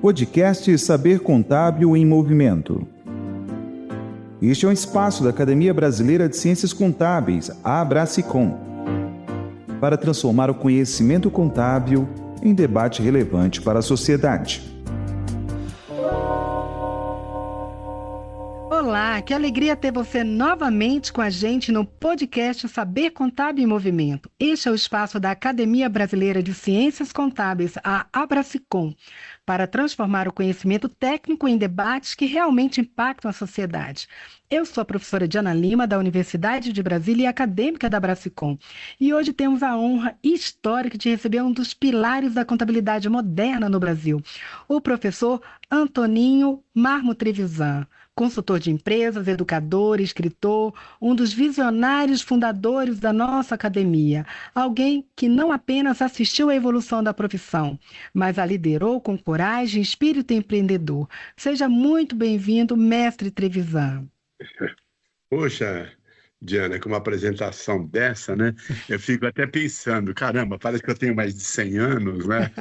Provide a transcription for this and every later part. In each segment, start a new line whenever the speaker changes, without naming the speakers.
Podcast Saber Contábil em Movimento. Este é um espaço da Academia Brasileira de Ciências Contábeis, a Abracicom, para transformar o conhecimento contábil em debate relevante para a sociedade.
Olá, que alegria ter você novamente com a gente no podcast Saber Contábil em Movimento. Este é o espaço da Academia Brasileira de Ciências Contábeis, a Abracicom, para transformar o conhecimento técnico em debates que realmente impactam a sociedade. Eu sou a professora Diana Lima, da Universidade de Brasília e acadêmica da Abracicom. E hoje temos a honra histórica de receber um dos pilares da contabilidade moderna no Brasil, o professor Antoninho Marmo Trevisan, consultor de empresas, educador, escritor, um dos visionários fundadores da nossa academia, alguém que não apenas assistiu à evolução da profissão, mas a liderou com coragem e espírito empreendedor. Seja muito bem-vindo, mestre Trevisan.
Poxa, Diana, com uma apresentação dessa, né? Eu fico até pensando, caramba, parece que eu tenho mais de 100 anos, né?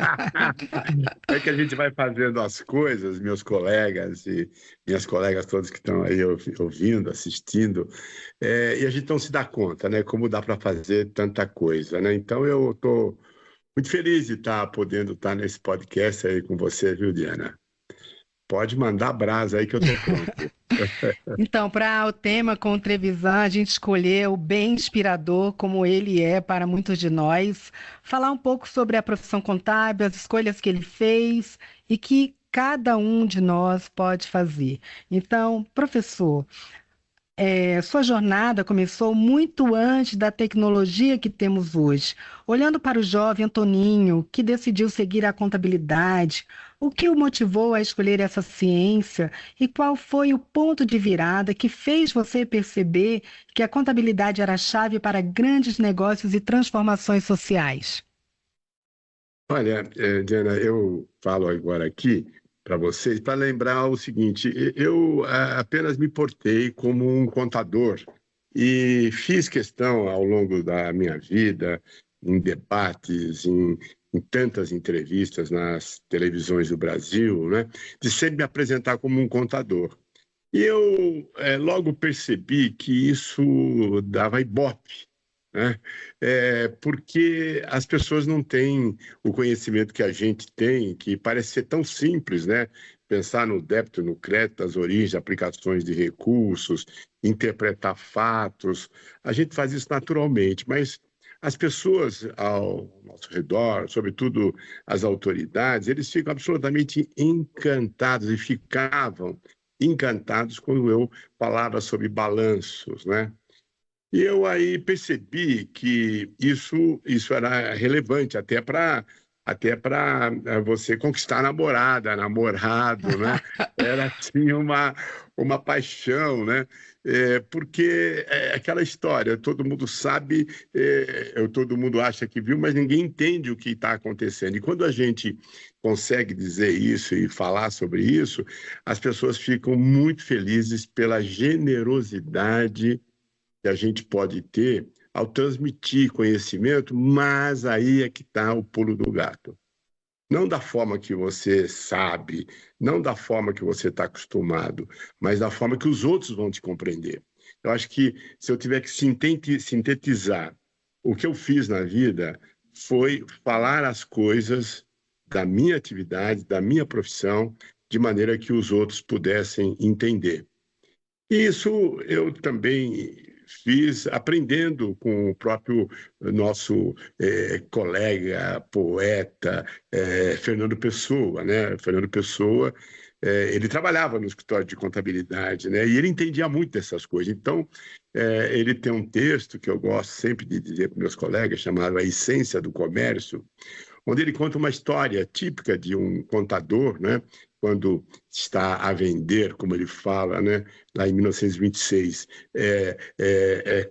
É que a gente vai fazendo as coisas, meus colegas e minhas colegas todos que estão aí ouvindo, assistindo, e a gente não se dá conta, né? Como dá para fazer tanta coisa, né? Então eu estou muito feliz de estar podendo estar nesse podcast aí com você, viu, Diana? Pode mandar brasa aí que eu estou pronto.
Então, para o tema com o Trevisan, a gente escolheu bem inspirador, como ele é para muitos de nós, falar um pouco sobre a profissão contábil, as escolhas que ele fez e que cada um de nós pode fazer. Então, professor, sua jornada começou muito antes da tecnologia que temos hoje. Olhando para o jovem Antoninho, que decidiu seguir a contabilidade, o que o motivou a escolher essa ciência e qual foi o ponto de virada que fez você perceber que a contabilidade era a chave para grandes negócios e transformações sociais?
Olha, Diana, eu falo agora aqui para vocês para lembrar o seguinte: eu apenas me portei como um contador e fiz questão ao longo da minha vida, em debates, em tantas entrevistas nas televisões do Brasil, né, de sempre me apresentar como um contador. E eu logo percebi que isso dava ibope, né? Porque as pessoas não têm o conhecimento que a gente tem, que parece ser tão simples, né? Pensar no débito, no crédito, as origens, aplicações de recursos, interpretar fatos. A gente faz isso naturalmente, mas as pessoas ao nosso redor, sobretudo as autoridades, eles ficam absolutamente encantados e ficavam encantados quando eu falava sobre balanços, né? E eu aí percebi que isso era relevante até para você conquistar a namorada, namorado, né? Era assim uma paixão, né? Porque é aquela história, todo mundo sabe, todo mundo acha que viu, mas ninguém entende o que está acontecendo. E quando a gente consegue dizer isso e falar sobre isso, as pessoas ficam muito felizes pela generosidade que a gente pode ter ao transmitir conhecimento, mas aí é que está o pulo do gato. Não da forma que você sabe, não da forma que você está acostumado, mas da forma que os outros vão te compreender. Eu acho que se eu tiver que sintetizar o que eu fiz na vida, foi falar as coisas da minha atividade, da minha profissão, de maneira que os outros pudessem entender. Isso eu também fiz aprendendo com o próprio nosso colega, poeta, Fernando Pessoa, né? Fernando Pessoa, ele trabalhava no escritório de contabilidade, né? E ele entendia muito dessas coisas. Então, ele tem um texto que eu gosto sempre de dizer para meus colegas, chamado A Essência do Comércio, onde ele conta uma história típica de um contador, né? Quando está a vender, como ele fala, né? Lá em 1926,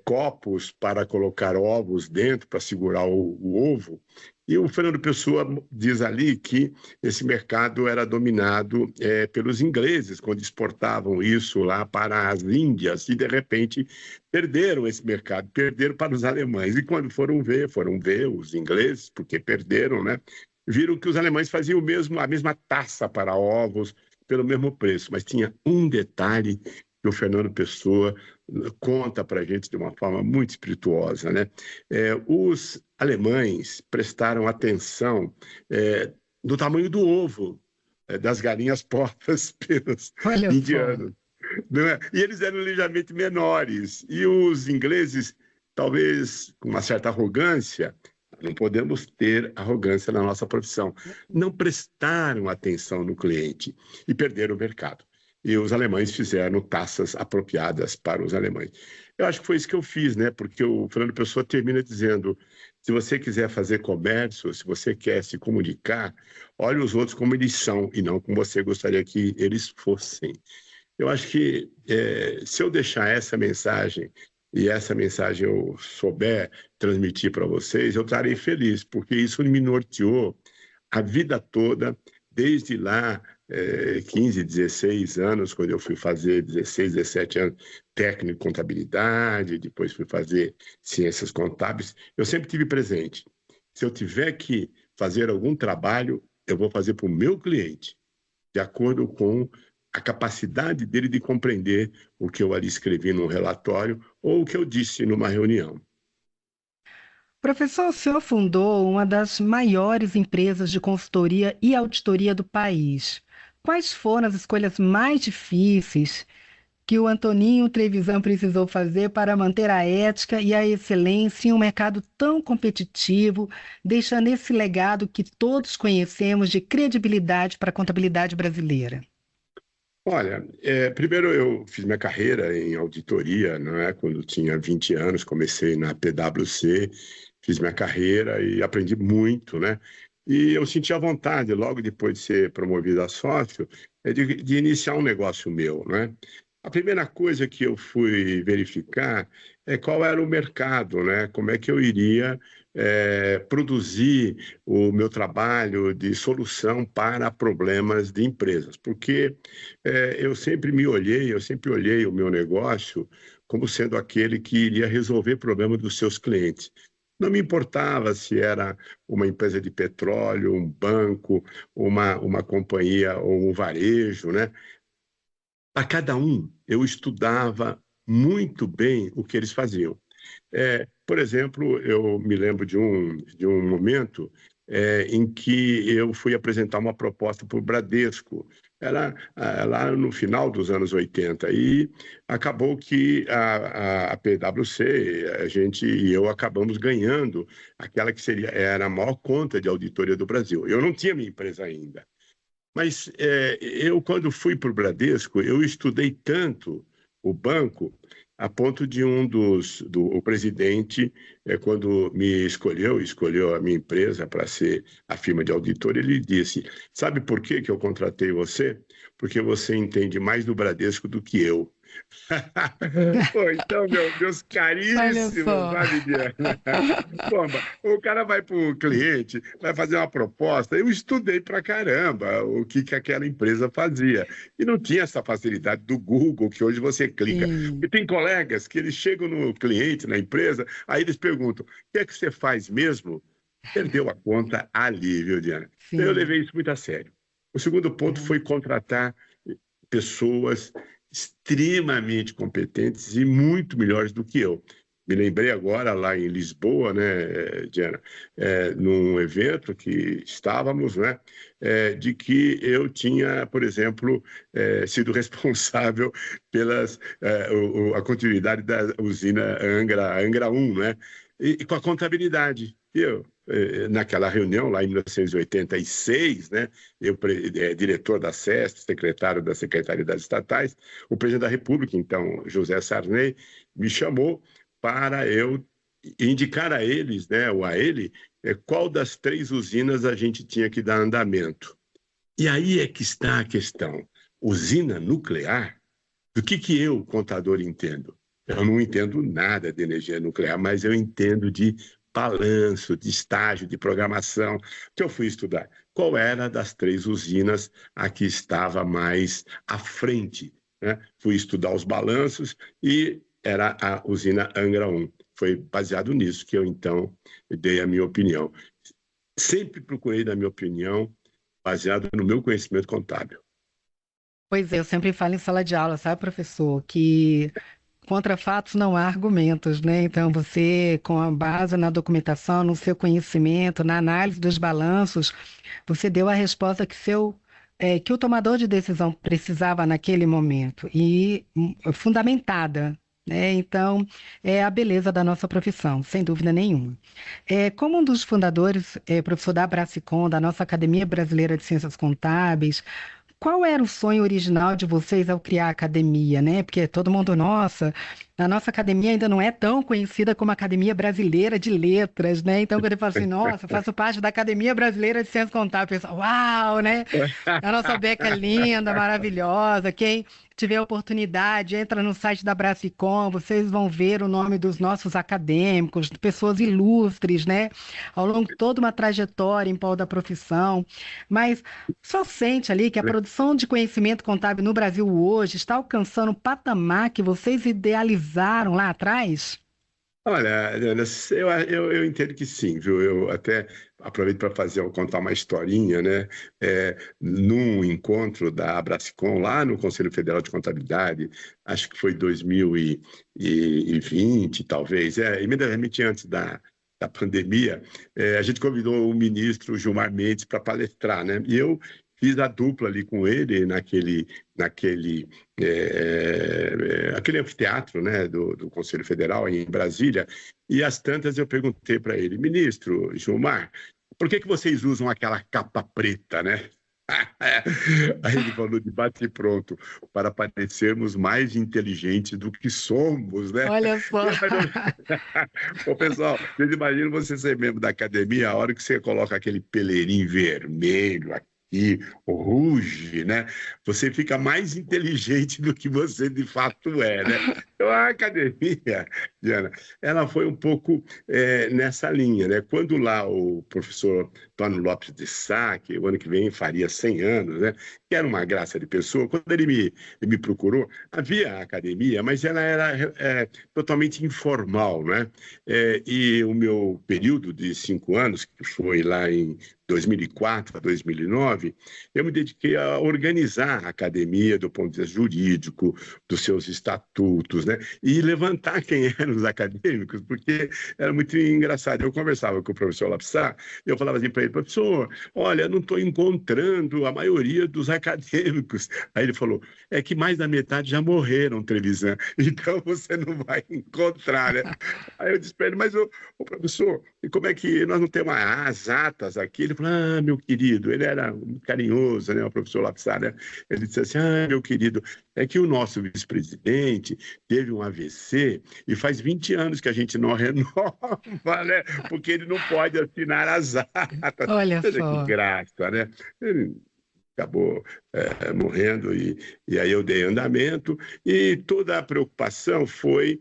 copos para colocar ovos dentro, para segurar o ovo. E o Fernando Pessoa diz ali que esse mercado era dominado pelos ingleses, quando exportavam isso lá para as Índias, e de repente perderam esse mercado, perderam para os alemães. E quando foram ver os ingleses, porque perderam, né? viram que os alemães faziam a mesma taça para ovos pelo mesmo preço, mas tinha um detalhe que o Fernando Pessoa conta para a gente de uma forma muito espirituosa, né? Os alemães prestaram atenção do tamanho do ovo das galinhas postas pelos
Olha só.
indianos, não é? E eles eram ligeiramente menores. E os ingleses, talvez com uma certa arrogância, não podemos ter arrogância na nossa profissão, não prestaram atenção no cliente e perderam o mercado. E os alemães fizeram taças apropriadas para os alemães. Eu acho que foi isso que eu fiz, né? Porque o Fernando Pessoa termina dizendo: se você quiser fazer comércio, se você quer se comunicar, olhe os outros como eles são e não como você gostaria que eles fossem. Eu acho que se eu deixar essa mensagem e essa mensagem eu souber transmitir para vocês, eu estarei feliz, porque isso me norteou a vida toda, desde lá, 15, 16 anos, quando eu fui fazer 16, 17 anos, técnico em contabilidade, depois fui fazer ciências contábeis, eu sempre tive presente. Se eu tiver que fazer algum trabalho, eu vou fazer para o meu cliente, de acordo com a capacidade dele de compreender o que eu ali escrevi num relatório ou o que eu disse numa reunião.
Professor, o senhor fundou uma das maiores empresas de consultoria e auditoria do país. Quais foram as escolhas mais difíceis que o Antoninho Trevisan precisou fazer para manter a ética e a excelência em um mercado tão competitivo, deixando esse legado que todos conhecemos de credibilidade para a contabilidade brasileira?
Olha, primeiro eu fiz minha carreira em auditoria, não é? Quando tinha 20 anos, comecei na PwC, fiz minha carreira e aprendi muito, né? E eu senti a vontade, logo depois de ser promovido a sócio, de iniciar um negócio meu, né? A primeira coisa que eu fui verificar é qual era o mercado, né? Como é que eu iria produzir o meu trabalho de solução para problemas de empresas, porque eu sempre olhei o meu negócio como sendo aquele que iria resolver problemas dos seus clientes. Não me importava se era uma empresa de petróleo, um banco, uma companhia ou um varejo, né? A cada um, eu estudava muito bem o que eles faziam. Por exemplo, eu me lembro de um momento em que eu fui apresentar uma proposta para o Bradesco. Era lá no final dos anos 80 e acabou que a PwC, a gente e eu acabamos ganhando aquela que era a maior conta de auditoria do Brasil. Eu não tinha minha empresa ainda. Mas eu, quando fui para o Bradesco, eu estudei tanto o banco, a ponto de o presidente, quando me escolheu a minha empresa para ser a firma de auditor, ele disse: sabe por que eu contratei você? Porque você entende mais do Bradesco do que eu. Pô, então, meus
Olha
caríssimos,
só.
sabe, Diana? Pô, o cara vai para o cliente, vai fazer uma proposta. Eu estudei pra caramba o que aquela empresa fazia. E não tinha essa facilidade do Google, que hoje você clica. E
Sim,
tem colegas que eles chegam no cliente, na empresa, aí eles perguntam: o que é que você faz mesmo? Perdeu a conta ali, viu, Diana? Então, eu
sim.
levei isso muito a sério. O segundo ponto foi contratar pessoas extremamente competentes e muito melhores do que eu. Me lembrei agora lá em Lisboa, né, Diana, num evento que estávamos, né, de que eu tinha, por exemplo, sido responsável a continuidade da usina Angra 1, né, e com a contabilidade. Naquela reunião, lá em 1986, né, eu, diretor da SEST, secretário da Secretaria das Estatais, o presidente da República, então, José Sarney, me chamou para eu indicar a eles, né, ou a ele, qual das 3 usinas a gente tinha que dar andamento. E aí é que está a questão. Usina nuclear, do que eu, contador, entendo? Eu não entendo nada de energia nuclear, mas eu entendo de balanço, de estágio, de programação, que eu fui estudar. Qual era das 3 usinas a que estava mais à frente, né? Fui estudar os balanços e era a usina Angra 1. Foi baseado nisso que eu, então, dei a minha opinião. sempre procurei, na minha opinião, baseado no meu conhecimento contábil.
Pois é, eu sempre falo em sala de aula, sabe, professor, que contra fatos não há argumentos, né? Então, você, com a base na documentação, no seu conhecimento, na análise dos balanços, você deu a resposta que o tomador de decisão precisava naquele momento e fundamentada, né? Então, é a beleza da nossa profissão, sem dúvida nenhuma. Como um dos fundadores, professor da Abracicom, da nossa Academia Brasileira de Ciências Contábeis, qual era o sonho original de vocês ao criar a academia, né? Porque todo mundo, nossa, a nossa academia ainda não é tão conhecida como a Academia Brasileira de Letras, né? Então, quando ele fala assim, nossa, eu faço parte da Academia Brasileira de Ciências Contábeis, pensa, uau, né? A nossa beca é linda, maravilhosa. Quem tiver a oportunidade, entra no site da Abracicom, vocês vão ver o nome dos nossos acadêmicos, pessoas ilustres, né? Ao longo de toda uma trajetória em prol da profissão. Mas só sente ali que a produção de conhecimento contábil no Brasil hoje está alcançando o patamar que vocês idealizaram lá atrás?
Olha, Ana, eu entendo que sim, viu? Eu até aproveito para contar uma historinha, né? Num encontro da Abracicom, lá no Conselho Federal de Contabilidade, acho que foi 2020, talvez, imediatamente antes da pandemia, a gente convidou o ministro Gilmar Mendes para palestrar, né? E eu fiz a dupla ali com ele aquele anfiteatro, né, do Conselho Federal em Brasília, e às tantas eu perguntei para ele, ministro Gilmar, por que vocês usam aquela capa preta, né? Aí ele falou de bate e pronto, para parecermos mais inteligentes do que somos, né?
Olha só.
Ô, pessoal, vocês imaginam você ser membro da academia, a hora que você coloca aquele peleirinho vermelho aqui, o ruge, né? Você fica mais inteligente do que você de fato é, né? Então, a academia, Diana, ela foi um pouco nessa linha, né? Quando lá o professor Antônio Lopes de Sá, que o ano que vem faria 100 anos, né? Que era uma graça de pessoa, quando ele me procurou, havia a academia, mas ela era totalmente informal, né? E o meu período de 5 anos, que foi lá em 2004 a 2009, eu me dediquei a organizar a academia do ponto de vista jurídico, dos seus estatutos, né? E levantar quem eram os acadêmicos, porque era muito engraçado. Eu conversava com o professor Lapsá, e eu falava assim para ele, professor, olha, não estou encontrando a maioria dos acadêmicos. Aí ele falou, é que mais da metade já morreram, Trevisan, então você não vai encontrar, né? Aí eu disse para ele, mas o professor, e como é que nós não temos as atas aqui? Ele falou, meu querido, ele era muito carinhoso, né, o professor Lapsá, né? Ele disse assim, meu querido, é que o nosso vice-presidente teve um AVC e faz 20 anos que a gente não renova, né? Porque ele não pode assinar as atas.
Olha
Veja que
só.
graça, né? Ele acabou morrendo e aí eu dei andamento e toda a preocupação foi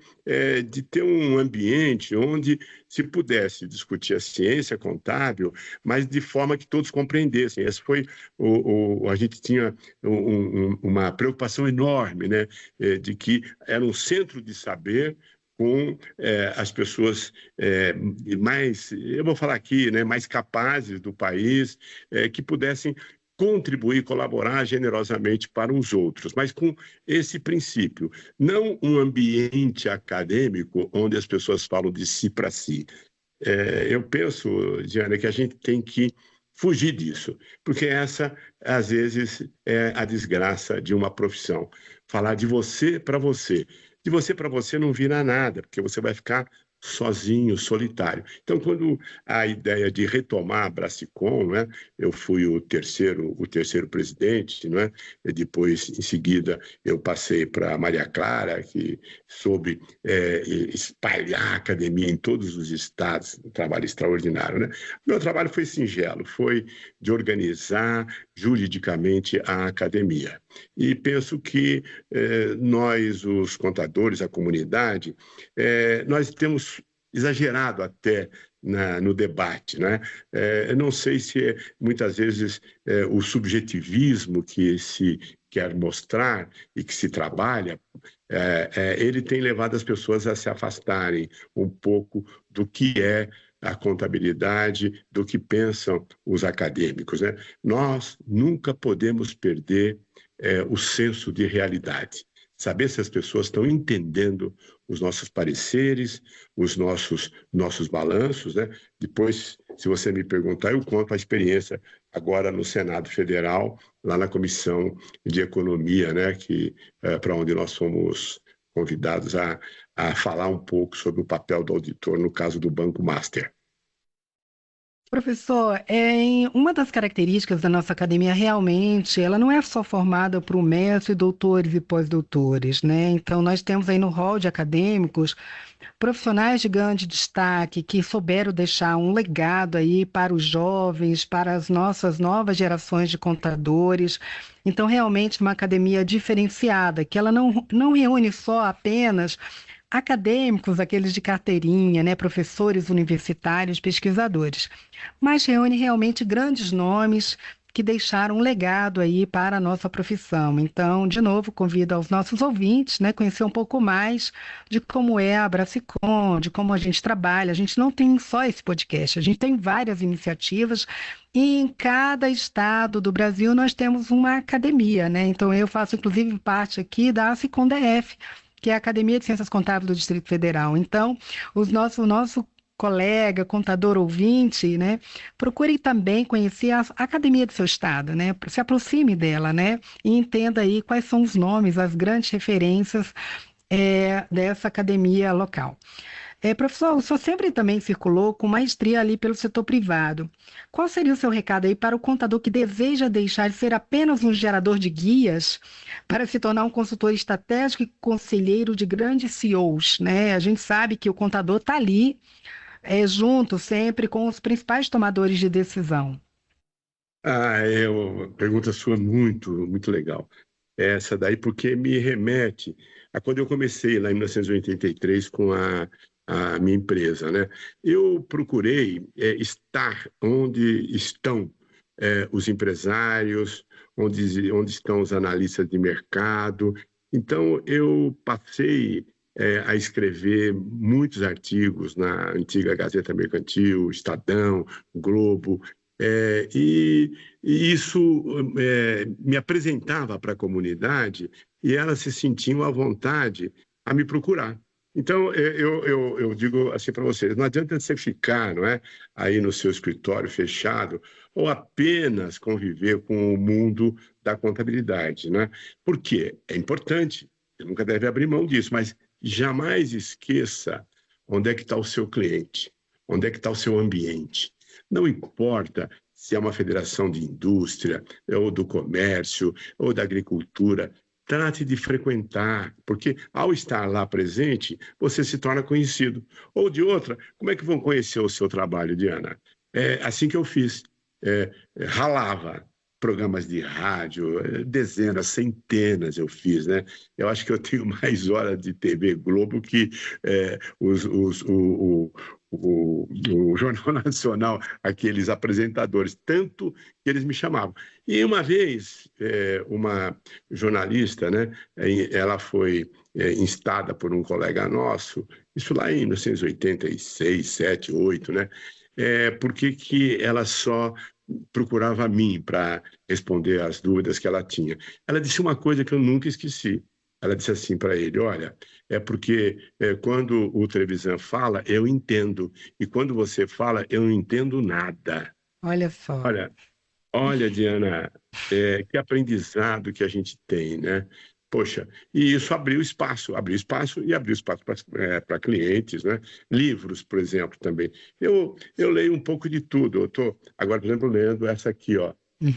de ter um ambiente onde se pudesse discutir a ciência contábil, mas de forma que todos compreendessem. Esse foi a gente tinha uma preocupação enorme, né, de que era um centro de saber com as pessoas mais, eu vou falar aqui, né, mais capazes do país, que pudessem contribuir, colaborar generosamente para os outros, mas com esse princípio, não um ambiente acadêmico onde as pessoas falam de si para si. Eu penso, Diana, que a gente tem que fugir disso, porque essa, às vezes, é a desgraça de uma profissão. Falar de você para você. De você para você não vira nada, porque você vai ficar sozinho, solitário. Então, quando a ideia de retomar a Bracicom, né, eu fui o terceiro presidente, né, e depois, em seguida, eu passei para a Maria Clara, que soube espalhar a academia em todos os estados, um trabalho extraordinário, né? Meu trabalho foi singelo, foi de organizar juridicamente a academia. E penso que nós, os contadores, a comunidade, nós temos exagerado até no debate, né? Eu não sei se muitas vezes o subjetivismo que se quer mostrar e que se trabalha, ele tem levado as pessoas a se afastarem um pouco do que é a contabilidade do que pensam os acadêmicos, né? Nós nunca podemos perder o senso de realidade. Saber se as pessoas estão entendendo os nossos pareceres, os nossos balanços, né? Depois, se você me perguntar, eu conto a experiência agora no Senado Federal, lá na Comissão de Economia, né? Para onde nós fomos convidados a falar um pouco sobre o papel do auditor no caso do Banco Master.
Professor, uma das características da nossa academia realmente, ela não é só formada por mestres, doutores e pós-doutores, né? Então, nós temos aí no hall de acadêmicos profissionais de grande destaque que souberam deixar um legado aí para os jovens, para as nossas novas gerações de contadores. Então, realmente, uma academia diferenciada, que ela não reúne só apenas acadêmicos, aqueles de carteirinha, né, professores universitários, pesquisadores, mas reúne realmente grandes nomes que deixaram um legado aí para a nossa profissão. Então, de novo, convido aos nossos ouvintes, né, conhecer um pouco mais de como é a Abracicom, de como a gente trabalha. A gente não tem só esse podcast, a gente tem várias iniciativas e em cada estado do Brasil nós temos uma academia, né? Então, eu faço inclusive parte aqui da Asicom DF, que é a Academia de Ciências Contábeis do Distrito Federal. Então, o nosso colega, contador ouvinte, né, procure também conhecer a academia do seu estado, né, se aproxime dela, né, e entenda aí quais são os nomes, as grandes referências dessa academia local. Professor, o senhor sempre também circulou com maestria ali pelo setor privado. Qual seria o seu recado aí para o contador que deseja deixar de ser apenas um gerador de guias para se tornar um consultor estratégico e conselheiro de grandes CEOs, né? A gente sabe que o contador está ali, junto sempre com os principais tomadores de decisão.
Pergunta sua muito, muito legal. Essa daí, porque me remete a quando eu comecei lá em 1983 com a minha empresa, né? Eu procurei estar onde estão os empresários, onde estão os analistas de mercado. Então, eu passei a escrever muitos artigos na antiga Gazeta Mercantil, Estadão, Globo, e isso me apresentava para a comunidade e elas se sentiam à vontade a me procurar. Então, eu digo assim para vocês, não adianta você ficar, não é, aí no seu escritório fechado ou apenas conviver com o mundo da contabilidade, né? Por quê? É importante, você nunca deve abrir mão disso, mas jamais esqueça onde é que está o seu cliente, onde é que está o seu ambiente. Não importa se é uma federação de indústria, ou do comércio, ou da agricultura, trate de frequentar, porque ao estar lá presente, você se torna conhecido. Ou de outra, como é que vão conhecer o seu trabalho, Diana? É assim que eu fiz. Ralava programas de rádio, dezenas, centenas eu fiz, né? Eu acho que eu tenho mais horas de TV Globo que o Jornal Nacional, aqueles apresentadores, tanto que eles me chamavam. E uma vez, uma jornalista, né, ela foi instada por um colega nosso, isso lá em 1986, 7, 8, né? Porque que ela só procurava a mim para responder às dúvidas que ela tinha. Ela disse uma coisa que eu nunca esqueci. Ela disse assim para ele, olha, é porque quando o Trevisan fala, eu entendo, e quando você fala, eu não entendo nada.
Olha só.
Olha, Diana, que aprendizado que a gente tem, né? Poxa, e isso abriu espaço para clientes, né? Livros, por exemplo, também. Eu leio um pouco de tudo. Eu estou, agora, por exemplo, lendo essa aqui, ó.
Uhum.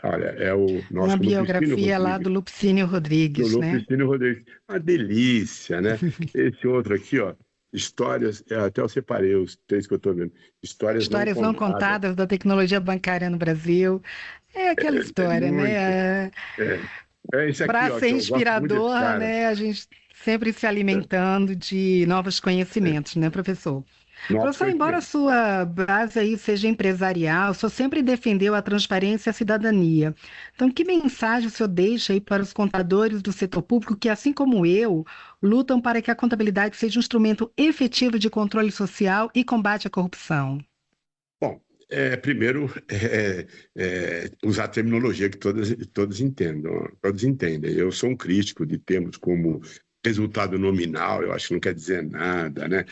Olha, é o nosso
uma biografia lá do Lupicínio Rodrigues,
do
né?
Lupicínio Rodrigues. Uma delícia, né? Esse outro aqui, ó. Histórias, até eu separei os 3 que eu estou vendo. Histórias
não contadas da tecnologia bancária no Brasil. É aquela história, né? Para ser inspirador, né? A gente sempre se alimentando de novos conhecimentos, né, professor?
Noto
Professor, embora a
frequente.
sua base aí seja empresarial, o senhor sempre defendeu a transparência e a cidadania. Então, que mensagem o senhor deixa aí para os contadores do setor público que, assim como eu, lutam para que a contabilidade seja um instrumento efetivo de controle social e combate à corrupção?
Bom, primeiro, usar a terminologia que todos entendam, todos entendem. Eu sou um crítico de termos como resultado nominal, eu acho que não quer dizer nada, né?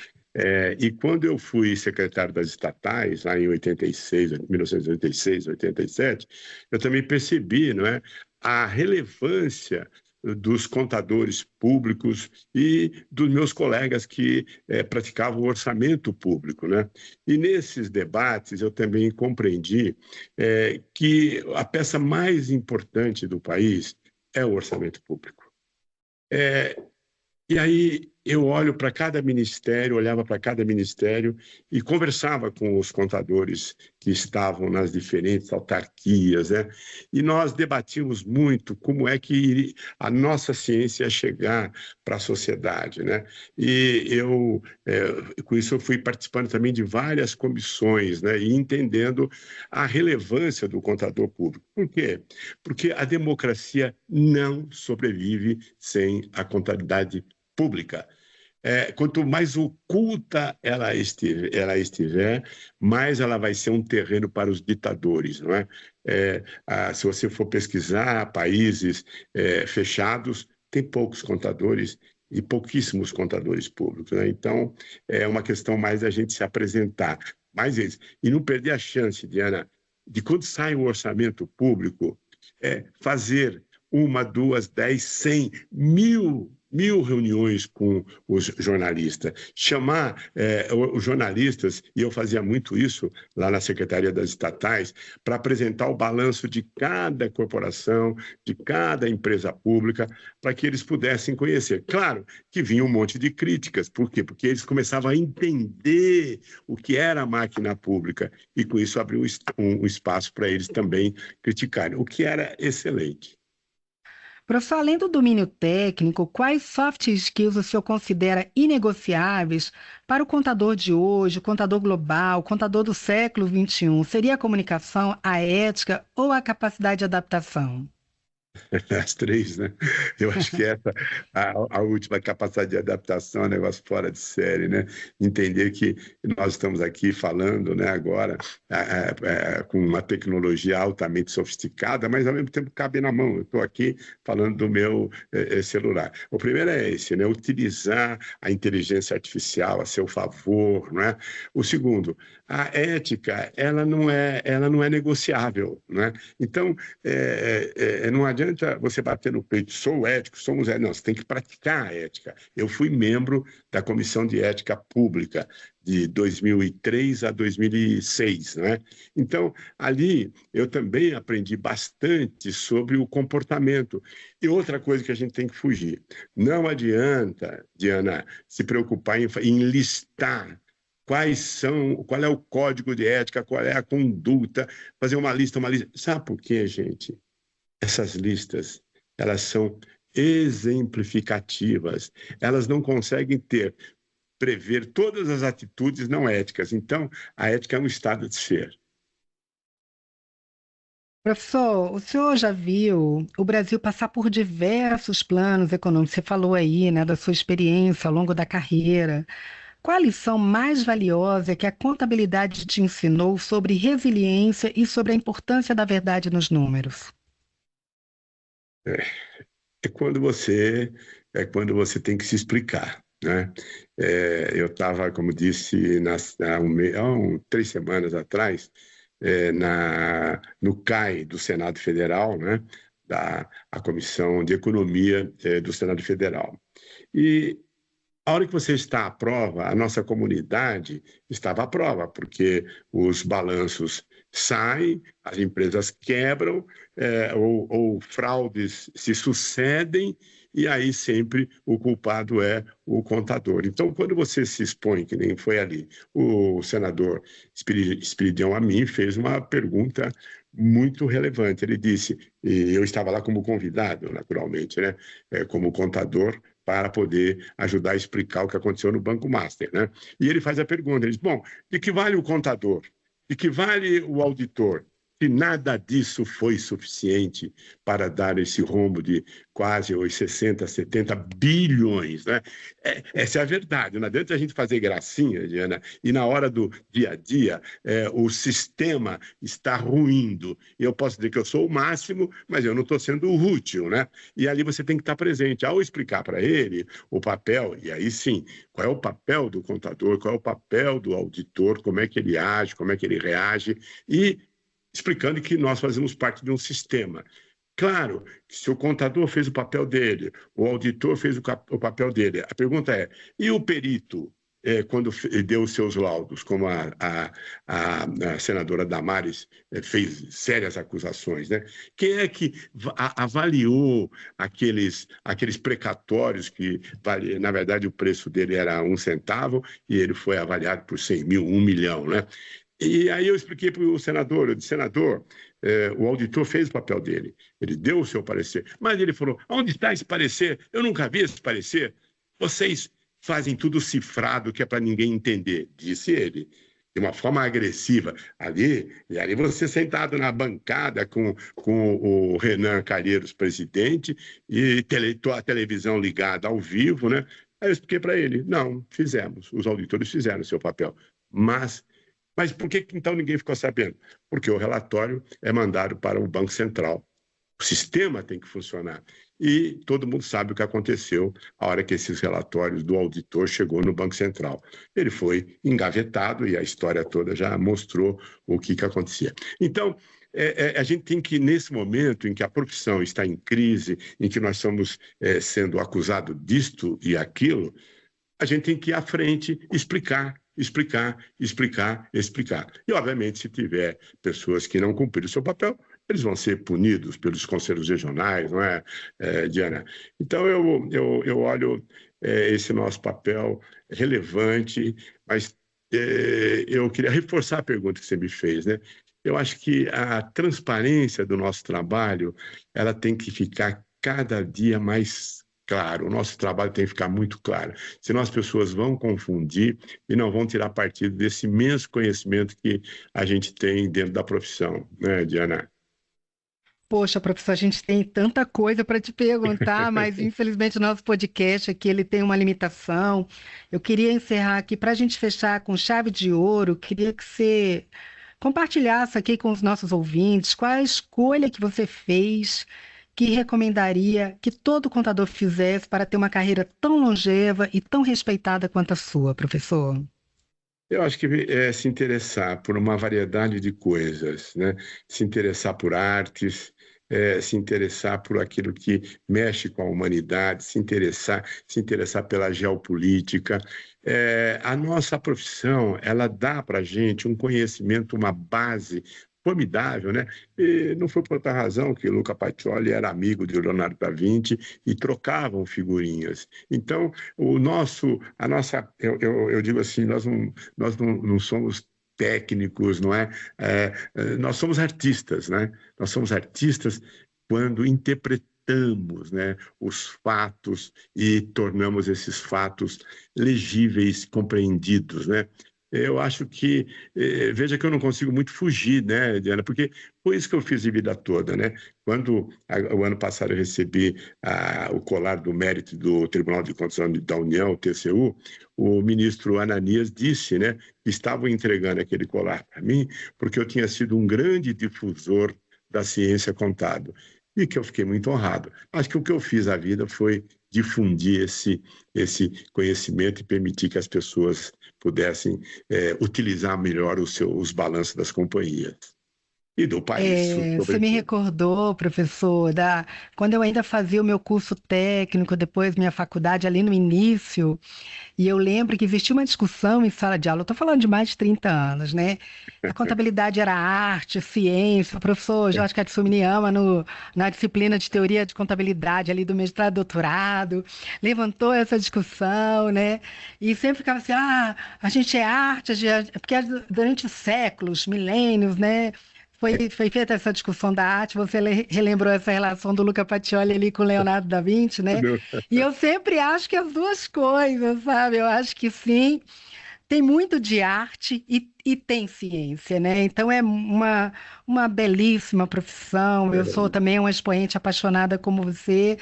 E quando eu fui secretário das estatais, lá em 86, 1986, 87, eu também percebi, não é, a relevância dos contadores públicos e dos meus colegas que praticavam o orçamento público, né? E nesses debates eu também compreendi que a peça mais importante do país é o orçamento público. E aí eu olho para cada ministério, olhava para cada ministério e conversava com os contadores que estavam nas diferentes autarquias, né? E nós debatíamos muito como é que a nossa ciência ia chegar para a sociedade, né? E com isso, eu fui participando também de várias comissões, né? E entendendo a relevância do contador público. Por quê? Porque a democracia não sobrevive sem a contabilidade pública. Quanto mais oculta ela estiver, mais ela vai ser um terreno para os ditadores, não é? Se você for pesquisar países fechados, tem poucos contadores e pouquíssimos contadores públicos, né? Então, é uma questão mais da gente se apresentar. Mais isso. E não perder a chance, Diana, de quando sai o orçamento público, fazer uma, duas, 10, 100, mil reuniões com os jornalistas, chamar os jornalistas, e eu fazia muito isso lá na Secretaria das Estatais, para apresentar o balanço de cada corporação, de cada empresa pública, para que eles pudessem conhecer. Claro que vinha um monte de críticas, por quê? Porque eles começavam a entender o que era a máquina pública, e com isso abriu um espaço para eles também criticarem, o que era excelente.
Professor, além do domínio técnico, quais soft skills o senhor considera inegociáveis para o contador de hoje, o contador global, o contador do século XXI? Seria a comunicação, a ética ou a capacidade de adaptação?
As três, né? Eu acho que a última capacidade de adaptação é um negócio fora de série, né? Entender que nós estamos aqui falando, né, agora com uma tecnologia altamente sofisticada, mas ao mesmo tempo cabe na mão. Eu estou aqui falando do meu celular. O primeiro é esse, né? Utilizar a inteligência artificial a seu favor, não é? O segundo, a ética, ela não é negociável, né? Então, não adianta você bater no peito, sou ético, somos éticos. Não, você tem que praticar a ética. Eu fui membro da Comissão de Ética Pública de 2003 a 2006, né? Então, ali eu também aprendi bastante sobre o comportamento. E outra coisa que a gente tem que fugir, não adianta, Diana, se preocupar em listar qual é o código de ética, qual é a conduta, fazer uma lista. Sabe por quê, gente? Essas listas, elas são exemplificativas, elas não conseguem prever todas as atitudes não éticas. Então, a ética é um estado de ser.
Professor, o senhor já viu o Brasil passar por diversos planos econômicos? Você falou aí, né, da sua experiência ao longo da carreira. Qual a lição mais valiosa que a contabilidade te ensinou sobre resiliência e sobre a importância da verdade nos números?
É, é quando você tem que se explicar, né? Eu estava, como disse, há 3 semanas atrás, no CAI do Senado Federal, né? A Comissão de Economia do Senado Federal. E a hora que você está à prova, a nossa comunidade estava à prova, porque os balanços saem, as empresas quebram, ou fraudes se sucedem, e aí sempre o culpado é o contador. Então, quando você se expõe, que nem foi ali, o senador Espiridião Amin fez uma pergunta muito relevante. Ele disse, e eu estava lá como convidado, naturalmente, né, como contador para poder ajudar a explicar o que aconteceu no Banco Master, né? E ele faz a pergunta, ele diz, bom, de que vale o contador? De que vale o auditor? Se nada disso foi suficiente para dar esse rombo de quase 60, 70 bilhões, né? Essa é a verdade. Não adianta a gente fazer gracinha, Diana, e na hora do dia a dia o sistema está ruindo. Eu posso dizer que eu sou o máximo, mas eu não estou sendo útil, né? E ali você tem que estar presente. Ao explicar para ele o papel, e aí sim, qual é o papel do contador, qual é o papel do auditor, como é que ele age, como é que ele reage, e explicando que nós fazemos parte de um sistema. Claro, que se o contador fez o papel dele, o auditor fez o papel dele, a pergunta é, e o perito, quando deu os seus laudos, como a senadora Damares fez sérias acusações, né? Quem é que avaliou aqueles precatórios que, na verdade, o preço dele era 1 centavo e ele foi avaliado por 100 mil, 1 milhão, né? E aí eu expliquei para o senador, eu disse, senador, o auditor fez o papel dele, ele deu o seu parecer, mas ele falou, onde está esse parecer? Eu nunca vi esse parecer. Vocês fazem tudo cifrado que é para ninguém entender, disse ele, de uma forma agressiva. E ali você sentado na bancada com o Renan Calheiros, presidente, e a televisão ligada ao vivo, né? Aí eu expliquei para ele, não, fizemos, os auditores fizeram o seu papel, mas por que então ninguém ficou sabendo? Porque o relatório é mandado para o Banco Central. O sistema tem que funcionar. E todo mundo sabe o que aconteceu a hora que esses relatórios do auditor chegou no Banco Central. Ele foi engavetado e a história toda já mostrou o que acontecia. Então, a gente tem que, nesse momento em que a profissão está em crise, em que nós estamos sendo acusados disto e aquilo, a gente tem que ir à frente e explicar. E, obviamente, se tiver pessoas que não cumpriram o seu papel, eles vão ser punidos pelos conselhos regionais, não é, Diana? Então, eu olho esse nosso papel relevante, mas eu queria reforçar a pergunta que você me fez, né? Eu acho que a transparência do nosso trabalho, ela tem que ficar cada dia mais claro, o nosso trabalho tem que ficar muito claro. Senão as pessoas vão confundir e não vão tirar partido desse imenso conhecimento que a gente tem dentro da profissão, né, Diana?
Poxa, professor, a gente tem tanta coisa para te perguntar, mas infelizmente o nosso podcast aqui ele tem uma limitação. Eu queria encerrar aqui para a gente fechar com chave de ouro. Queria que você compartilhasse aqui com os nossos ouvintes qual a escolha que você fez que recomendaria que todo contador fizesse para ter uma carreira tão longeva e tão respeitada quanto a sua, professor?
Eu acho que é se interessar por uma variedade de coisas, né? Se interessar por artes, se interessar por aquilo que mexe com a humanidade, se interessar pela geopolítica. A nossa profissão, ela dá para a gente um conhecimento, uma base formidável, né? E não foi por outra razão que Luca Pacioli era amigo de Leonardo da Vinci e trocavam figurinhas. Então, eu digo assim, nós não somos técnicos, não é? Nós somos artistas, né? Nós somos artistas quando interpretamos, né, os fatos e tornamos esses fatos legíveis, compreendidos, né? Eu acho que, veja que eu não consigo muito fugir, né, Diana, porque foi isso que eu fiz a vida toda, né? Quando o ano passado eu recebi o colar do mérito do Tribunal de Contas da União, o TCU, o ministro Ananias disse, né, que estavam entregando aquele colar para mim porque eu tinha sido um grande difusor da ciência contábil e que eu fiquei muito honrado. Acho que o que eu fiz a vida foi difundir esse conhecimento e permitir que as pessoas pudessem utilizar melhor os balanços das companhias e do país,
Você me
sobretudo.
recordou, professor, quando eu ainda fazia o meu curso técnico, depois minha faculdade ali no início, e eu lembro que existia uma discussão em sala de aula, eu estou falando de mais de 30 anos, né? A contabilidade era arte, ciência, o professor Jorge Katsumi ama na disciplina de teoria de contabilidade ali do mestrado e doutorado, levantou essa discussão, né? E sempre ficava assim, a gente é arte, porque durante séculos, milênios, né? Foi feita essa discussão da arte, você relembrou essa relação do Luca Pacioli ali com o Leonardo da Vinci, né? E eu sempre acho que as duas coisas, sabe? Eu acho que sim, tem muito de arte e tem ciência, né? Então é uma belíssima profissão. Eu sou também uma expoente apaixonada como você.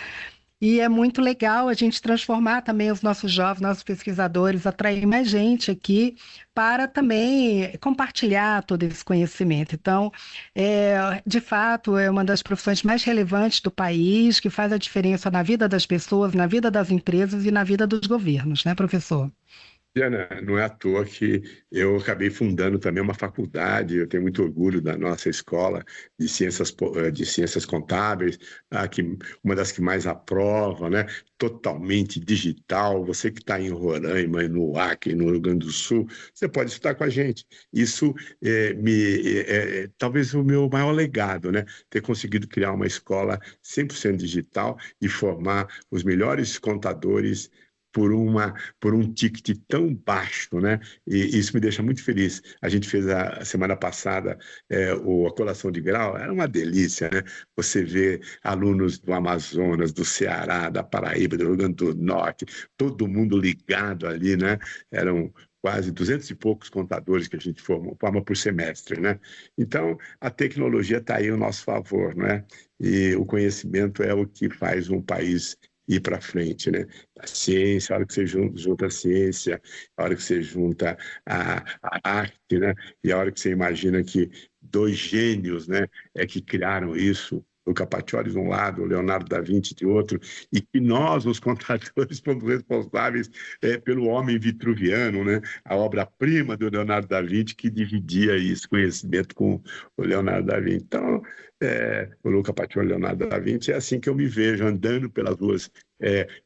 E é muito legal a gente transformar também os nossos jovens, nossos pesquisadores, atrair mais gente aqui para também compartilhar todo esse conhecimento. Então, de fato, é uma das profissões mais relevantes do país, que faz a diferença na vida das pessoas, na vida das empresas e na vida dos governos, né, professor?
Diana, não é à toa que eu acabei fundando também uma faculdade. Eu tenho muito orgulho da nossa escola de ciências contábeis, uma das que mais aprova, né? Totalmente digital. Você que está em Roraima, no Acre, no Rio Grande do Sul, você pode estudar com a gente. Isso talvez o meu maior legado, né? Ter conseguido criar uma escola 100% digital e formar os melhores contadores por um ticket tão baixo, né? E isso me deixa muito feliz. A gente fez a semana passada a colação de grau, era uma delícia, né? Você vê alunos do Amazonas, do Ceará, da Paraíba, do Rio Grande do Norte, todo mundo ligado ali, né? Eram quase 200 e poucos contadores que a gente forma por semestre, né? Então, a tecnologia está aí ao nosso favor, né? E o conhecimento é o que faz um país ir para frente, né? A ciência, a hora que você junta a ciência, a hora que você junta a arte, né? E a hora que você imagina que dois gênios, né, que criaram isso, Luca Pacioli de um lado, o Leonardo da Vinci de outro, e que nós, os contadores, fomos responsáveis pelo homem vitruviano, né? A obra-prima do Leonardo da Vinci, que dividia esse conhecimento com o Leonardo da Vinci. Então, o Luca Pacioli e o Leonardo da Vinci, é assim que eu me vejo, andando pelas ruas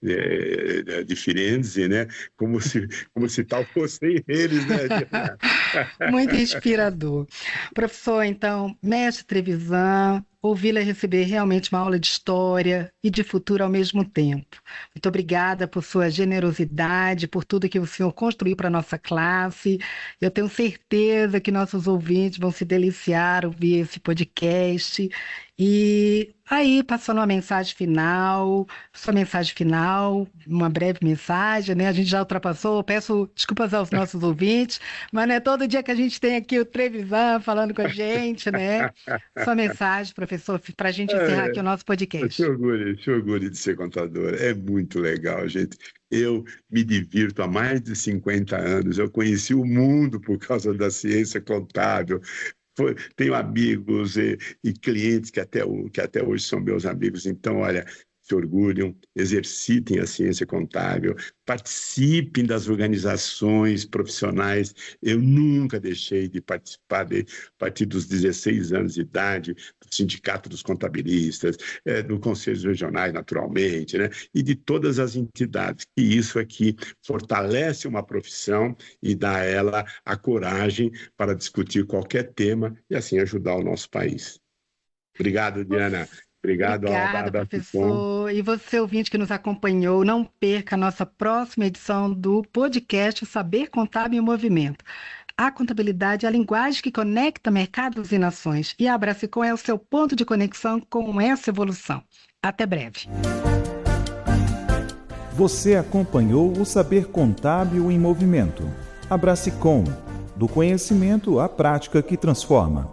de Firenze, né? Como se tal fossem eles, né?
Muito inspirador. Professor, então, mestre Trevisan, ouvi-la receber realmente uma aula de história e de futuro ao mesmo tempo. Muito obrigada por sua generosidade, por tudo que o senhor construiu para a nossa classe. Eu tenho certeza que nossos ouvintes vão se deliciar ao ouvir esse podcast. E aí, passando uma mensagem final, sua mensagem final, uma breve mensagem, né? A gente já ultrapassou, peço desculpas aos nossos ouvintes, mas não é todo dia que a gente tem aqui o Trevisan falando com a gente, né? Sua mensagem, professor, para a gente encerrar aqui o nosso podcast.
Se orgulho de ser contador, é muito legal, gente. Eu me divirto há mais de 50 anos, eu conheci o mundo por causa da ciência contábil. Tenho amigos e clientes que até hoje são meus amigos. Então, olha, se orgulham, exercitem a ciência contábil, participem das organizações profissionais. Eu nunca deixei de participar, a partir dos 16 anos de idade, do Sindicato dos Contabilistas, do Conselhos Regionais, naturalmente, né? E de todas as entidades, que isso aqui fortalece uma profissão e dá a ela a coragem para discutir qualquer tema e assim ajudar o nosso país. Obrigado, Diana.
Obrigada, professor. E você, ouvinte que nos acompanhou, não perca a nossa próxima edição do podcast Saber Contábil em Movimento. A contabilidade é a linguagem que conecta mercados e nações. E a Abracicom é o seu ponto de conexão com essa evolução. Até breve.
Você acompanhou o Saber Contábil em Movimento. Abracicom, do conhecimento à prática que transforma.